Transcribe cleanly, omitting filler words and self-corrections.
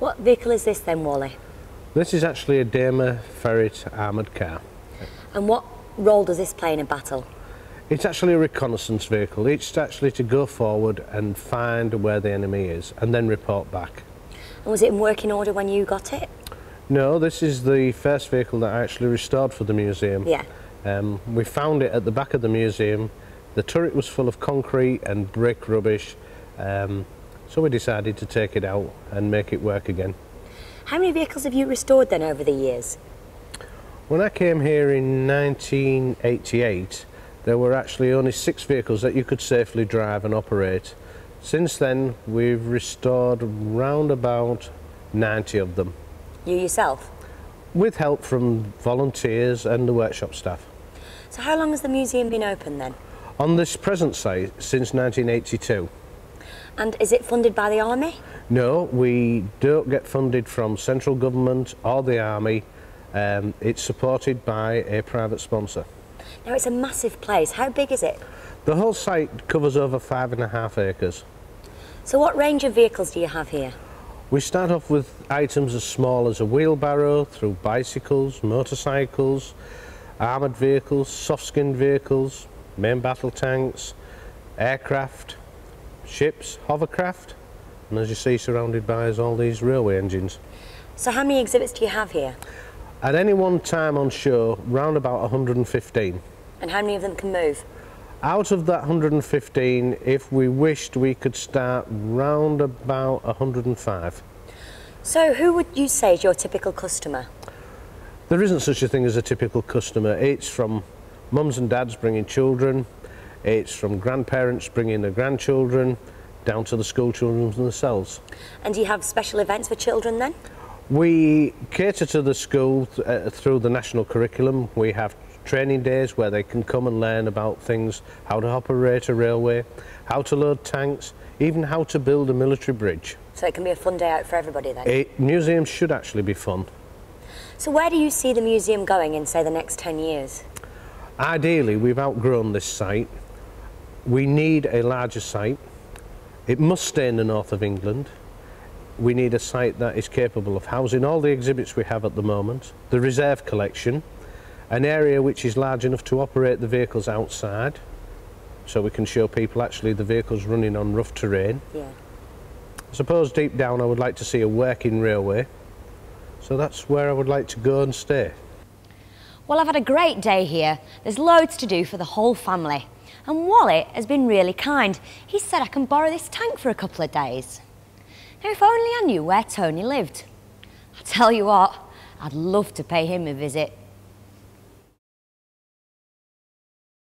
What vehicle is this then, Wally? This is actually a Damer Ferret armoured car. And what role does this play in a battle? It's actually a reconnaissance vehicle. It's actually to go forward and find where the enemy is and then report back. And was it in working order when you got it? No, this is the first vehicle that I actually restored for the museum. Yeah. We found it at the back of the museum. The turret was full of concrete and brick rubbish, so we decided to take it out and make it work again. How many vehicles have you restored then over the years? When I came here in 1988, there were actually only 6 vehicles that you could safely drive and operate. Since then, we've restored round about 90 of them. You yourself? With help from volunteers and the workshop staff. So how long has the museum been open then? On this present site, since 1982. And is it funded by the army? No, we don't get funded from central government or the army. It's supported by a private sponsor. Now it's a massive place. How big is it? The whole site covers over 5.5 acres. So what range of vehicles do you have here? We start off with items as small as a wheelbarrow, through bicycles, motorcycles, armoured vehicles, soft-skinned vehicles, main battle tanks, aircraft, ships, hovercraft, and as you see, surrounded by us all these railway engines. So how many exhibits do you have here? At any one time on show, round about 115. And how many of them can move? Out of that 115, if we wished, we could start round about 105. So who would you say is your typical customer? There isn't such a thing as a typical customer. It's from mums and dads bringing children, it's from grandparents bringing their grandchildren, down to the school children themselves. And do you have special events for children then? We cater to the school through the national curriculum. We have training days where they can come and learn about things, how to operate a railway, how to load tanks, even how to build a military bridge. So it can be a fun day out for everybody then? Museums should actually be fun. So where do you see the museum going in, say, the next 10 years? Ideally, we've outgrown this site. We need a larger site. It must stay in the north of England. We need a site that is capable of housing all the exhibits we have at the moment, the reserve collection, an area which is large enough to operate the vehicles outside, so we can show people actually the vehicles running on rough terrain. Yeah. I suppose deep down I would like to see a working railway, so that's where I would like to go and stay. Well, I've had a great day here. There's loads to do for the whole family. And Wally has been really kind. He said I can borrow this tank for a couple of days. Now, if only I knew where Tony lived. I tell you what, I'd love to pay him a visit.